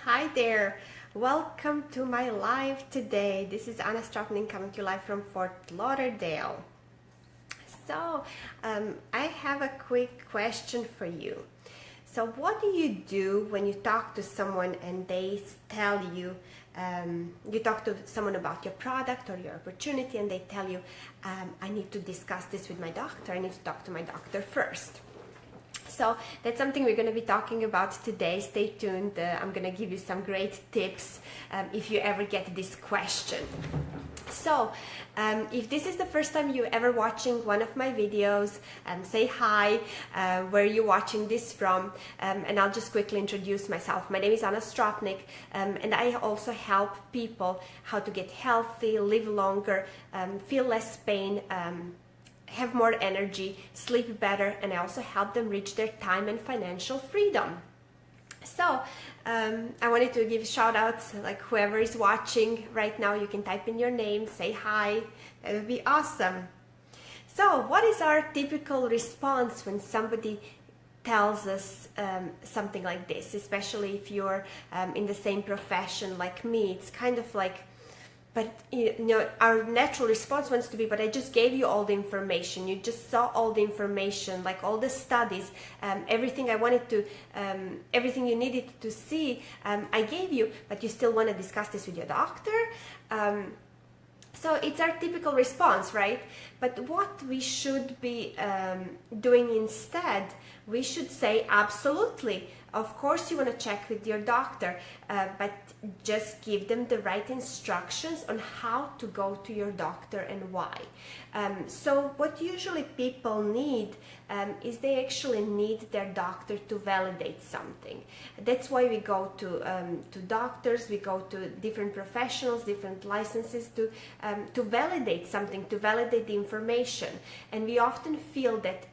Hi there, welcome to my live today. This is Anna Stropnik coming to you live from Fort Lauderdale. So I have a quick question for you. So what do you do when you talk to someone and they tell you, you talk to someone about your product or your opportunity and they tell you, I need to discuss this with my doctor, I need to talk to my doctor first. So that's something we're going to be talking about today. Stay tuned. I'm going to give you some great tips if you ever get this question. So if this is the first time you're ever watching one of my videos, say hi, where you're watching this from, and I'll just quickly introduce myself. My name is Anna Stropnik, and I also help people how to get healthy, live longer, feel less pain, have more energy, sleep better, and I also help them reach their time and financial freedom. So I wanted to give shout outs, like whoever is watching right now, you can type in your name, say hi, that would be awesome. So what is our typical response when somebody tells us something like this, especially if you're in the same profession like me? It's kind of like, but you know, our natural response wants to be, but I just gave you all the information. You just saw all the information, like all the studies, everything I wanted to, everything you needed to see, I gave you, but you still want to discuss this with your doctor. So it's our typical response, right? But what we should be doing instead, we should say, absolutely. Of course you want to check with your doctor, but just give them the right instructions on how to go to your doctor and why. So what usually people need is they actually need their doctor to validate something. That's why we go to doctors, we go to different professionals, different licenses to validate something, to validate the information. And we often feel that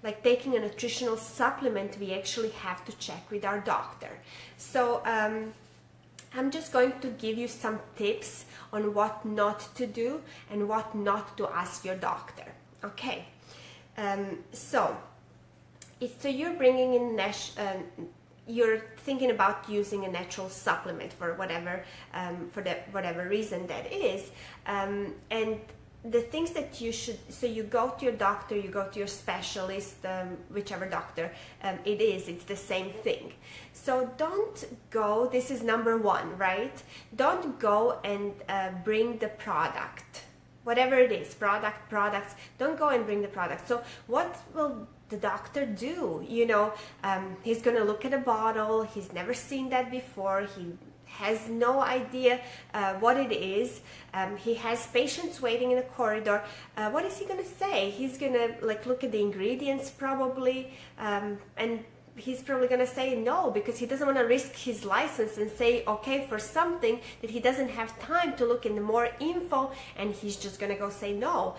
like taking a nutritional supplement, we actually have to check with our doctor. So I'm just going to give you some tips on what not to do and what not to ask your doctor. Okay, so you're bringing in you're thinking about using a natural supplement for whatever whatever reason that is, and the things that you should, so you go to your doctor, you go to your specialist, whichever doctor it is, it's the same thing. So don't go, this is number one, right? Don't go and bring the product, whatever it is, products, don't go and bring the product. So what will the doctor do? You know, he's gonna look at a bottle, he's never seen that before, he has no idea what it is. He has patients waiting in a corridor. What is he gonna say? He's gonna like look at the ingredients probably, and he's probably gonna say no, because he doesn't want to risk his license and say okay for something that he doesn't have time to look into more info, and he's just gonna go say no.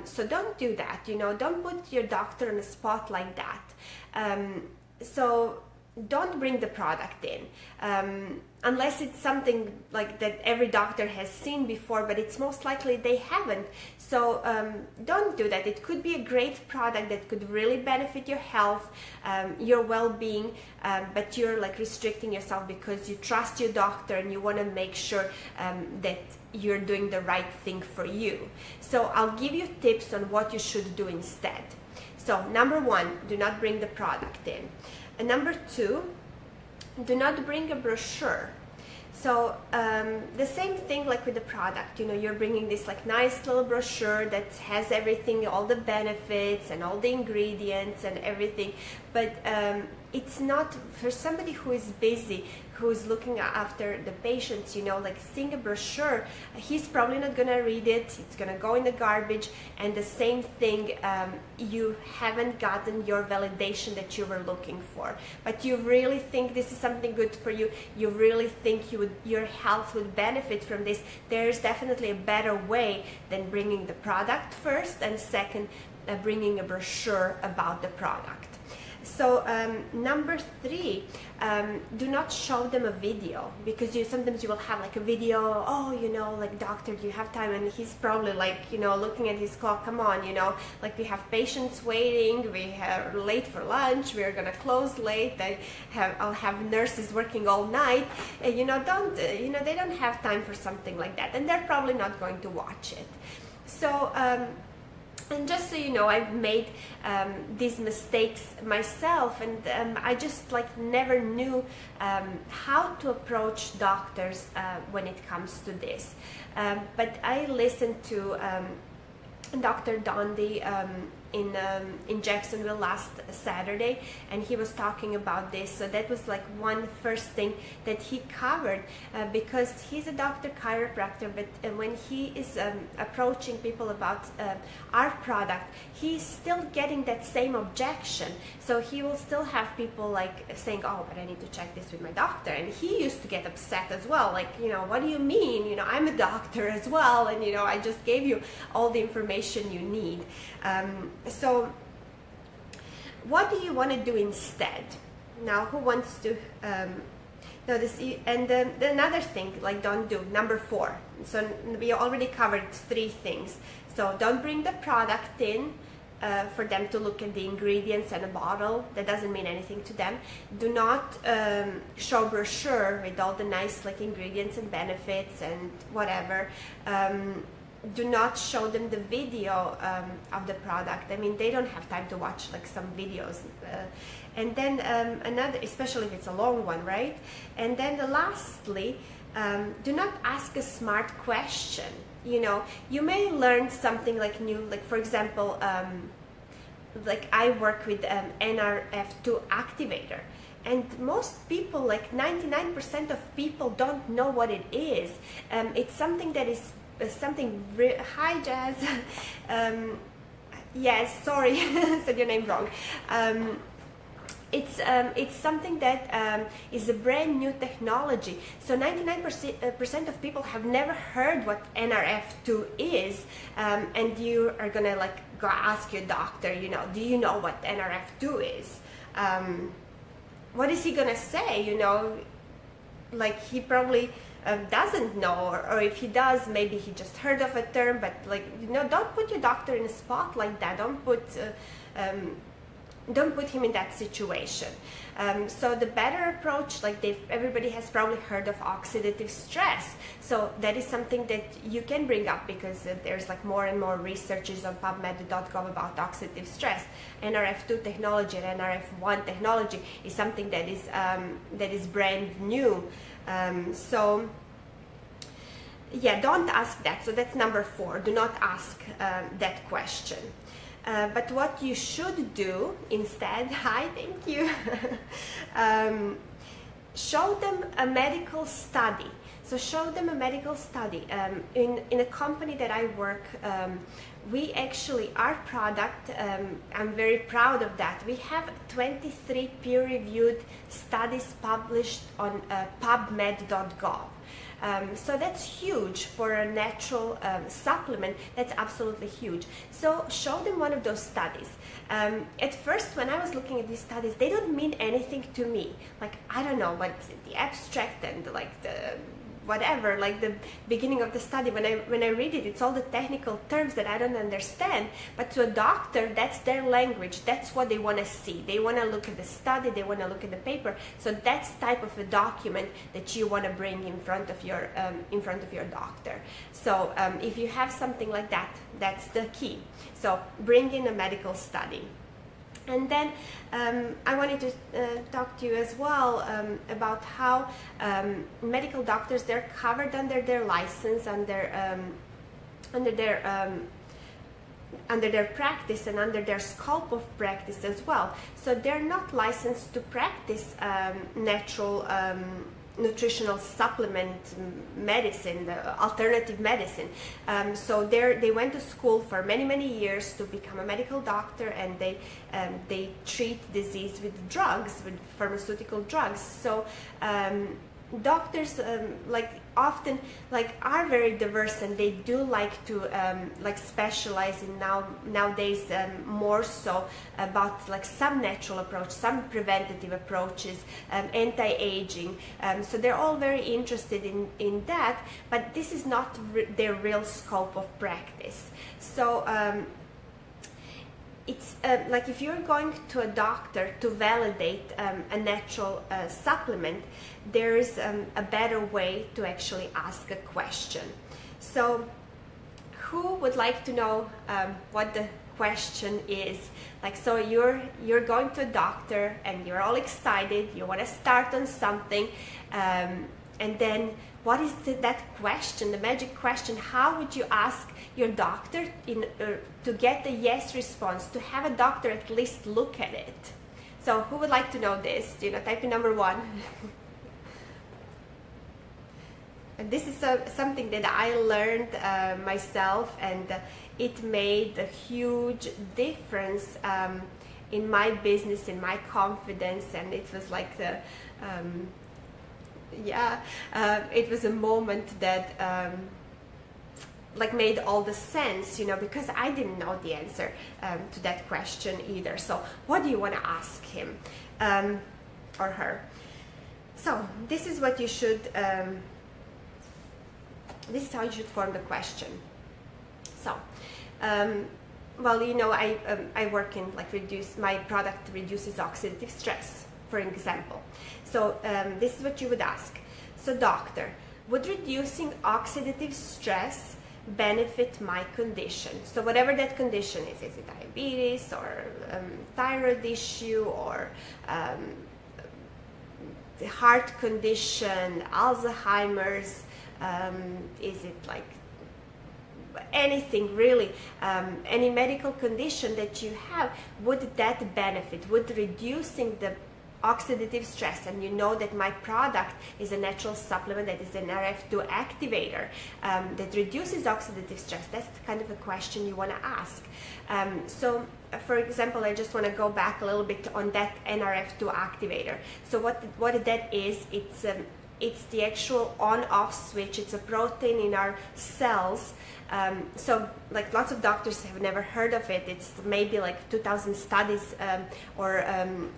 So don't do that, you know, don't put your doctor on a spot like that. So don't bring the product in unless it's something like that every doctor has seen before, but it's most likely they haven't. So don't do that. It could be a great product that could really benefit your health, your well-being, but you're like restricting yourself because you trust your doctor and you want to make sure that you're doing the right thing for you. So I'll give you tips on what you should do instead. So number one, do not bring the product in. And number two, do not bring a brochure. So the same thing like with the product, you know, you're bringing this like nice little brochure that has everything, all the benefits and all the ingredients and everything, but it's not for somebody who is busy, who's looking after the patients, you know, like seeing a brochure, he's probably not gonna read it, it's gonna go in the garbage, and the same thing, you haven't gotten your validation that you were looking for, but you really think this is something good for you, you really think your health would benefit from this. There's definitely a better way than bringing the product first, and second, bringing a brochure about the product. So number 3, do not show them a video, because sometimes you will have like a video, oh, you know, like, doctor, do you have time? And he's probably like, you know, looking at his clock, come on, you know, like, we have patients waiting, we are late for lunch, we're gonna close late, I'll have nurses working all night, and, you know, they don't have time for something like that, and they're probably not going to watch it. So and just so you know, I've made these mistakes myself, and I just like never knew how to approach doctors when it comes to this. But I listened to Dr. Dondi in Jacksonville last Saturday, and he was talking about this. So that was like one first thing that he covered, because he's a doctor chiropractor, but when he is approaching people about our product, he's still getting that same objection. So he will still have people like saying, oh, but I need to check this with my doctor, and he used to get upset as well, like, you know, what do you mean, you know, I'm a doctor as well, and, you know, I just gave you all the information you need. So what do you want to do instead? Now, who wants to know this? And another thing, like, don't do, number 4. So we already covered 3 things. So don't bring the product in for them to look at the ingredients and a bottle. That doesn't mean anything to them. Do not show brochure with all the nice like ingredients and benefits and whatever. Do not show them the video of the product. I mean, they don't have time to watch like some videos. And then another, especially if it's a long one, right? And then lastly, do not ask a smart question. You know, you may learn something like new, like for example, like I work with NRF2 activator. And most people, like 99% of people, don't know what it is. It's something that is hi Jazz. Yes, sorry, said your name wrong. It's something that is a brand new technology. So 99% of people have never heard what NRF2 is, and you are gonna like go ask your doctor, you know, do you know what NRF2 is? What is he gonna say? You know, like he probably doesn't know, or if he does, maybe he just heard of a term, but like, you know, don't put your doctor in a spot like that. Don't put him in that situation. So the better approach, like everybody has probably heard of oxidative stress. So that is something that you can bring up, because there's like more and more researches on PubMed.gov about oxidative stress. NRF2 technology and NRF1 technology is something that is brand new. So yeah, don't ask that. So that's number 4. Do not ask that question. But what you should do instead, hi, thank you, show them a medical study. So show them a medical study. In a company that I work, we actually, our product, I'm very proud of that. We have 23 peer-reviewed studies published on PubMed.gov. So that's huge for a natural supplement. That's absolutely huge. So show them one of those studies. At first, when I was looking at these studies, they don't mean anything to me. Like, I don't know what the abstract and like the whatever, like the beginning of the study, when I read it, it's all the technical terms that I don't understand. But to a doctor, that's their language. That's what they want to see. They want to look at the study. They want to look at the paper. So that's type of a document that you want to bring in front of your doctor. So if you have something like that, that's the key. So bring in a medical study. And then I wanted to talk to you as well about how medical doctors, they're covered under their license, under their practice and under their scope of practice as well. So they're not licensed to practice natural nutritional supplement medicine, alternative medicine. So they went to school for many years to become a medical doctor, and they treat disease with drugs, with pharmaceutical drugs. So doctors like often like are very diverse, and they do like to like specialize in nowadays more so about like some natural approach, some preventative approaches, anti-aging, so they're all very interested in that, but this is not their real scope of practice. So it's like if you're going to a doctor to validate a natural supplement, there's a better way to actually ask a question. So who would like to know what the question is? Like, so you're going to a doctor and you're all excited, you want to start on something, and then what is that question, the magic question? How would you ask your doctor to get a yes response, to have a doctor at least look at it? So who would like to know this? Type in number 1. And this is something that I learned myself, and it made a huge difference in my business, in my confidence, and it was like the it was a moment that like made all the sense, because I didn't know the answer to that question either. So what do you want to ask him or her? So this is what you should this is how you should form the question. So well, I work in like my product reduces oxidative stress, for example. So this is what you would ask. So doctor, would reducing oxidative stress benefit my condition? So whatever that condition is it diabetes or thyroid issue or the heart condition, Alzheimer's, is it like anything really, any medical condition that you have, would that benefit, would reducing the oxidative stress, and you know that my product is a natural supplement that is an NRF2 activator that reduces oxidative stress, that's the kind of a question you want to ask. So for example, I just want to go back a little bit on that NRF2 activator. So what that is, it's the actual on-off switch. It's a protein in our cells. So like lots of doctors have never heard of it. It's maybe like 2,000 studies or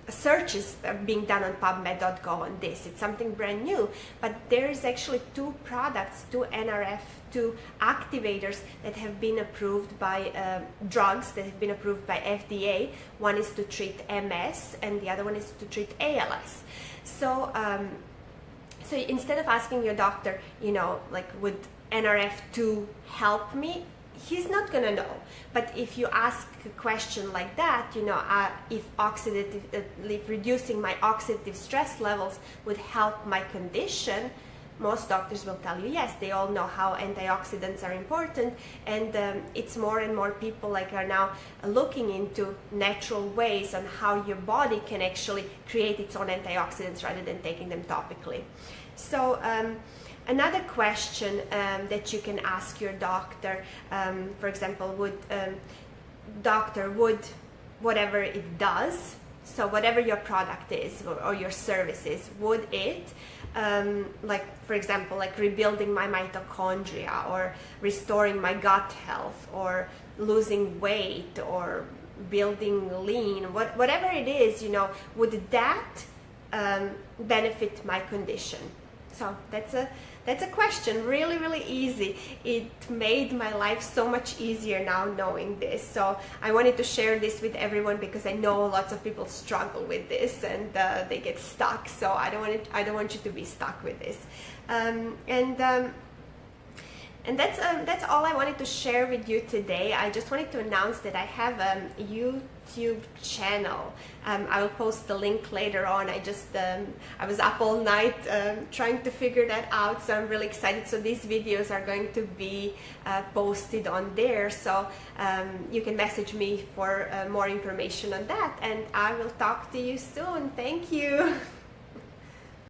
searches being done on PubMed.go on this. It's something brand new, but there is actually 2 products, 2 NRF2 activators that have been approved by drugs that have been approved by FDA. One is to treat MS and the other one is to treat ALS. So so instead of asking your doctor, like, would NRF2 help me? He's not gonna know. But if you ask a question like that, if reducing my oxidative stress levels would help my condition, most doctors will tell you yes. They all know how antioxidants are important, and it's more and more people are now looking into natural ways on how your body can actually create its own antioxidants rather than taking them topically. So another question that you can ask your doctor, for example, would whatever it does, so whatever your product is or your service is, would it for example, rebuilding my mitochondria or restoring my gut health or losing weight or building lean, whatever it is, would that benefit my condition? So that's a question, really, really easy. It made my life so much easier now knowing this. So I wanted to share this with everyone because I know lots of people struggle with this and they get stuck. So I don't want you to be stuck with this. And that's all I wanted to share with you today. I just wanted to announce that I have a YouTube channel. I will post the link later on. I was up all night trying to figure that out, so I'm really excited. So these videos are going to be posted on there, so you can message me for more information on that, and I will talk to you soon. Thank you.